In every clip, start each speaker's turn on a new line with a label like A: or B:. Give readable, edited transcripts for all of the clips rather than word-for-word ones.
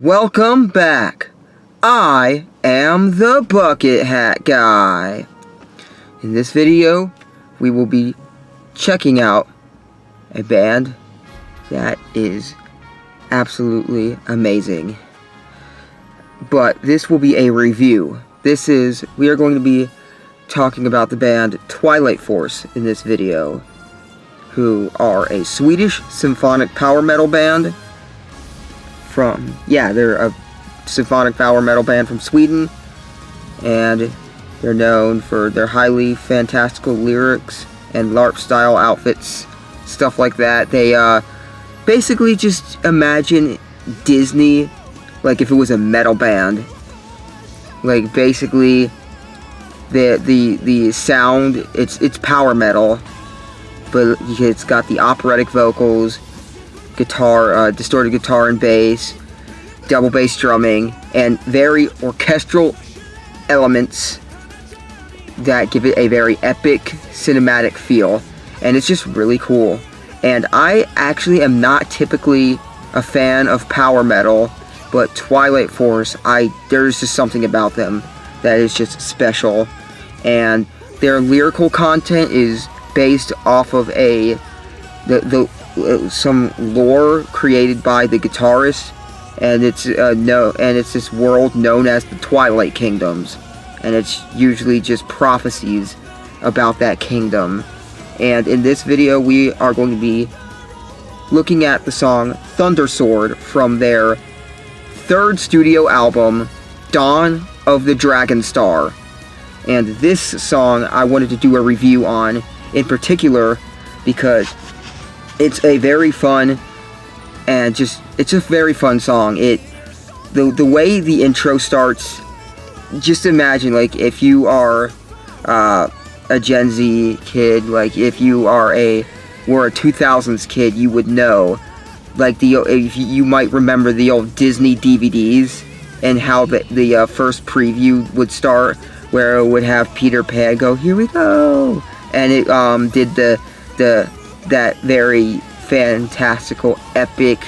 A: Welcome back. I am the Bucket Hat Guy. In this video, we will be checking out a band that is absolutely amazing. But this will be a review. We are going to be talking about the band Twilight in this video, who are a Swedish symphonic power metal band they're a symphonic power metal band from Sweden, and they're known for their highly fantastical lyrics and LARP style outfits, stuff like that. They basically just imagine Disney like if it was a metal band. Like basically the sound, it's power metal, but it's got the operatic vocals, guitar, distorted guitar and bass, double bass drumming, and very orchestral elements that give it a very epic cinematic feel, and it's just really cool. And I actually am not typically a fan of power metal, but Twilight Force, there's just something about them that is just special, and their lyrical content is based off of some lore created by the guitarist, and it's this world known as the Twilight Kingdoms, and it's usually just prophecies about that kingdom. And in this video, we are going to be looking at the song Thundersword from their third studio album, Dawn of the Dragon Star. And this song I wanted to do a review on in particular because it's a very fun and it's a very fun song. The way the intro starts, just imagine like if you are a Gen Z kid, like if you were a 2000s kid, you would know, like you might remember the old Disney DVDs and how the first preview would start, where it would have Peter Pan go, "Here we go," and it did that very fantastical epic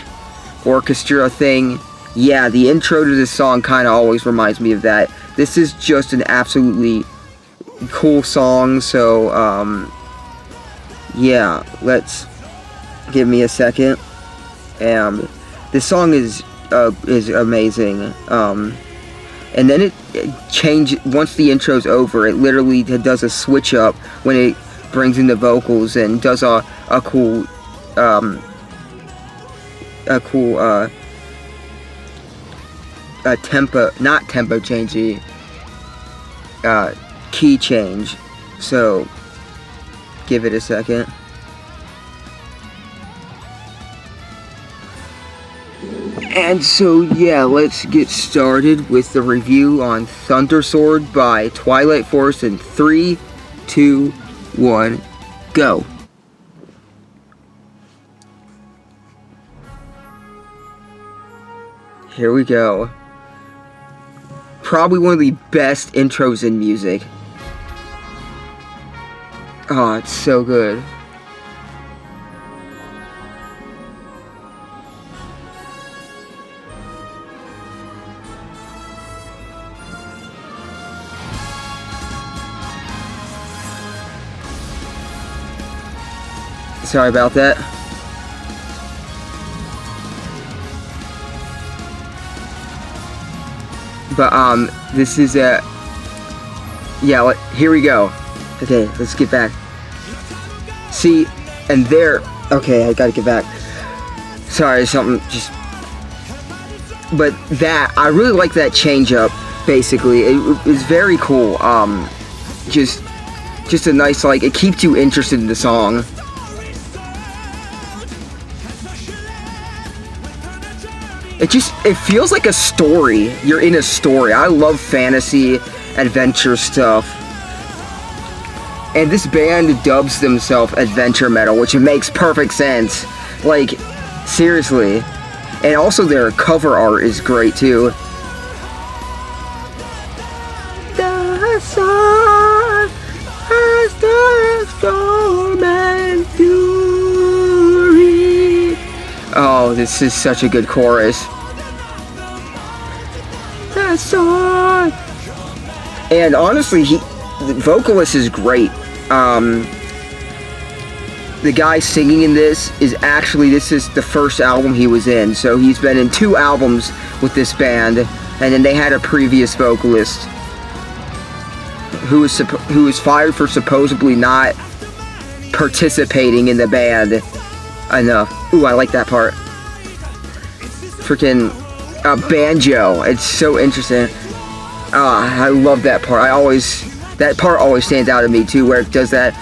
A: orchestra thing. Yeah, the intro to this song kind of always reminds me of that. This is just an absolutely cool song, so yeah, give me a second. And this song is amazing. And then it changes once the intro's over. It literally does a switch up when it brings in the vocals and does a cool tempo change, key change. So give it a second. And so yeah, let's get started with the review on Thundersword by Twilight Force in 3, 2, 1, go. Here we go. Probably one of the best intros in music. Oh, it's so good. Sorry about that. But this is here we go. Okay, let's get back. See, and there. Okay, I gotta get back. Sorry, but I really like that change up. Basically, it was very cool. Just a nice, like, it keeps you interested in the song. It feels like a story. You're in a story. I love fantasy, adventure stuff. And this band dubs themselves adventure metal, which makes perfect sense. Like, seriously. And also their cover art is great too. The sun has the storm and fury. Oh, this is such a good chorus. Thundersword. And honestly, the vocalist is great. The guy singing in this is the first album he was in, so he's been in 2 albums with this band, and then they had a previous vocalist who was fired for supposedly not participating in the band enough. Ooh, I like that part. Freaking banjo. It's so interesting. I love that part. That part always stands out to me too, where it does that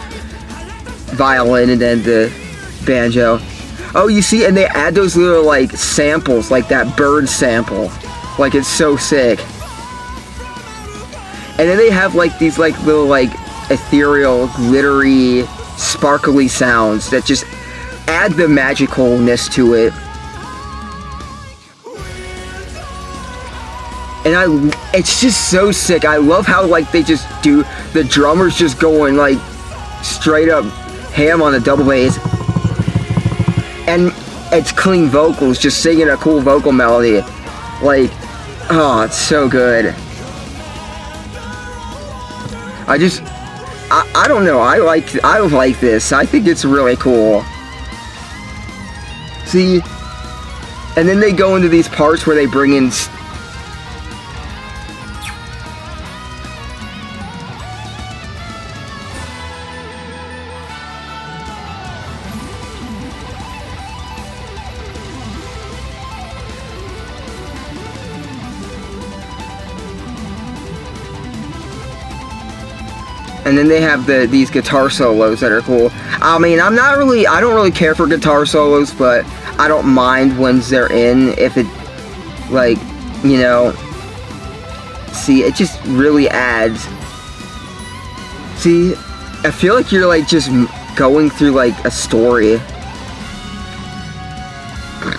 A: violin and then the banjo. Oh, you see, and they add those little like samples, like that bird sample. Like, it's so sick. And then they have like these like little like ethereal, glittery, sparkly sounds that just add the magicalness to it. And it's just so sick. I love how like they just do, the drummers just going like straight up ham on the double bass, and it's clean vocals, just singing a cool vocal melody. Like, oh, it's so good. I don't know. I like this. I think it's really cool. See, and then they go into these parts where they bring in and then they have these guitar solos that are cool. I mean, I don't really care for guitar solos, but I don't mind when they're in, if it, like, you know, see, it just really adds. See, I feel like you're like just going through like a story.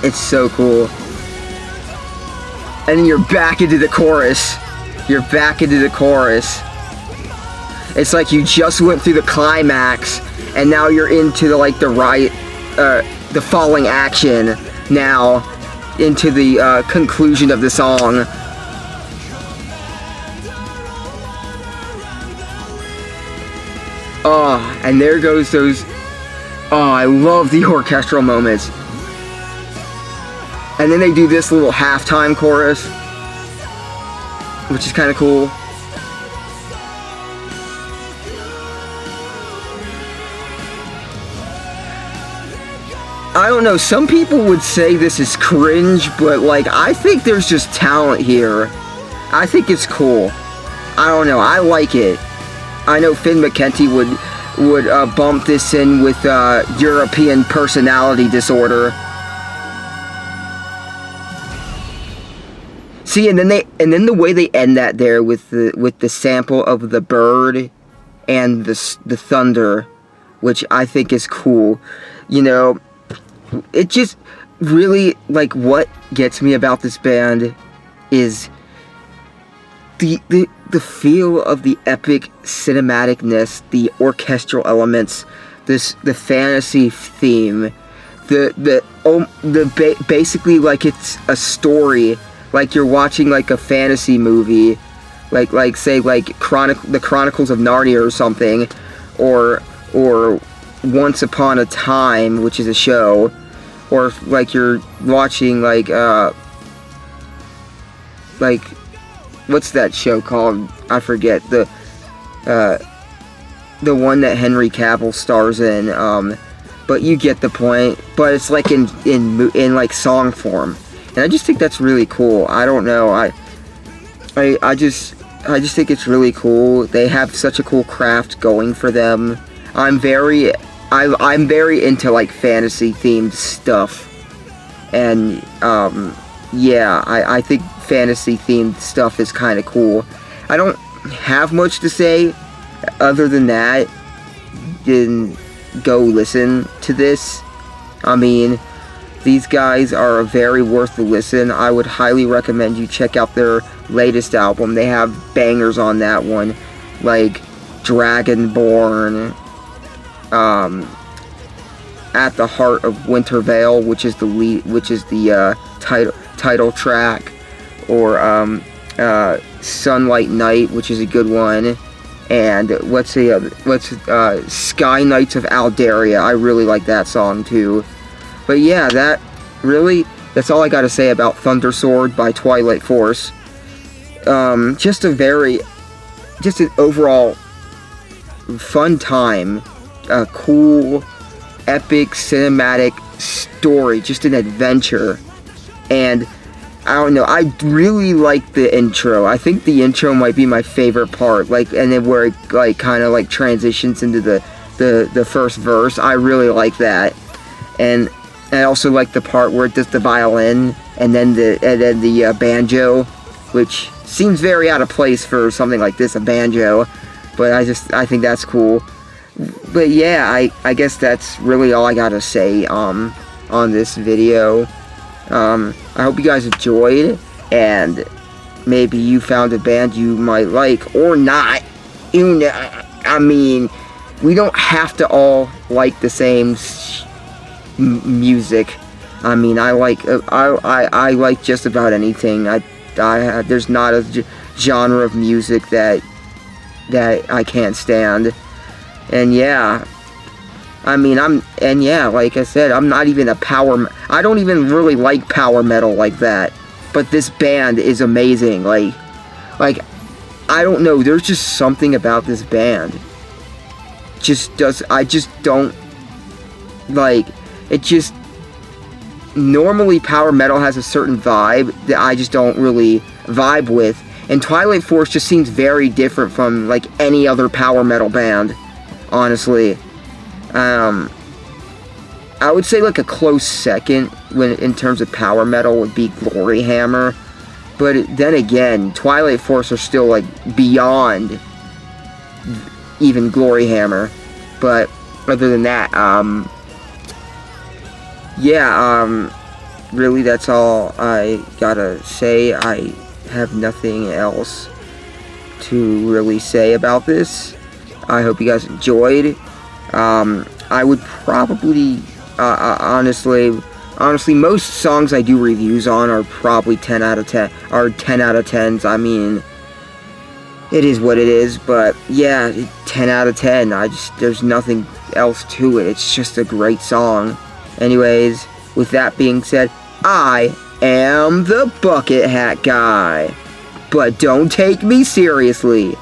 A: It's so cool. And then you're back into the chorus. You're back into the chorus. It's like you just went through the climax, and now you're into the falling action. Now, into the conclusion of the song. Oh, and there goes those. Oh, I love the orchestral moments. And then they do this little halftime chorus, which is kind of cool. I don't know, some people would say this is cringe, but like, I think there's just talent here. I think it's cool. I don't know, I like it. I know Finn McKenty would bump this in with European personality disorder. See, and then the way they end that there with the sample of the bird and the thunder, which I think is cool. You know, it just really, like, what gets me about this band is the feel of the epic cinematicness, the orchestral elements, the fantasy theme, basically like it's a story, like you're watching like a fantasy movie, like say like the Chronicles of Narnia or something, or Once Upon a Time, which is a show. Or like you're watching like what's that show called? I forget, the one that Henry Cavill stars in. But you get the point. But it's like in like song form, and I just think that's really cool. I don't know. I just think it's really cool. They have such a cool craft going for them. I'm very into like fantasy themed stuff, and yeah, I think fantasy themed stuff is kind of cool. I don't have much to say other than that. Then go listen to this. I mean, these guys are very worth the listen. I would highly recommend you check out their latest album. They have bangers on that one, like Dragonborn, At the Heart of Winter Vale, which is the title track, or Sunlight Night, which is a good one. And what's Sky Knights of Aldaria. I really like that song too. But yeah, that's all I gotta say about Thundersword by Twilight Force. Just an overall fun time, a cool, epic, cinematic story, just an adventure. And I don't know, I really like the intro. I think the intro might be my favorite part, and then where it kind of transitions into the first verse. I really like that. And I also like the part where it does the violin and then the banjo, which seems very out of place for something like this, a banjo, but I think that's cool. But yeah, I guess that's really all I gotta say on this video. I hope you guys enjoyed, and maybe you found a band you might like, or not. You know, I mean, we don't have to all like the same music. I mean, I like just about anything. There's not a genre of music that I can't stand. And yeah, I mean, like I said, I'm not even I don't even really like power metal like that. But this band is amazing. Like, I don't know, there's just something about this band. I just don't, it just, normally power metal has a certain vibe that I just don't really vibe with. And Twilight Force just seems very different from, any other power metal band, honestly. I would say a close second in terms of power metal would be Glory Hammer, but then again, Twilight Force are still beyond even Glory Hammer. But other than that, really that's all I gotta say. I have nothing else to really say about this. I hope you guys enjoyed. I would probably, honestly, most songs I do reviews on are probably 10 out of 10, or 10 out of 10s. I mean, it is what it is, but yeah, 10 out of 10. There's nothing else to it. It's just a great song. Anyways, with that being said, I am the Bucket Hat Guy. But don't take me seriously.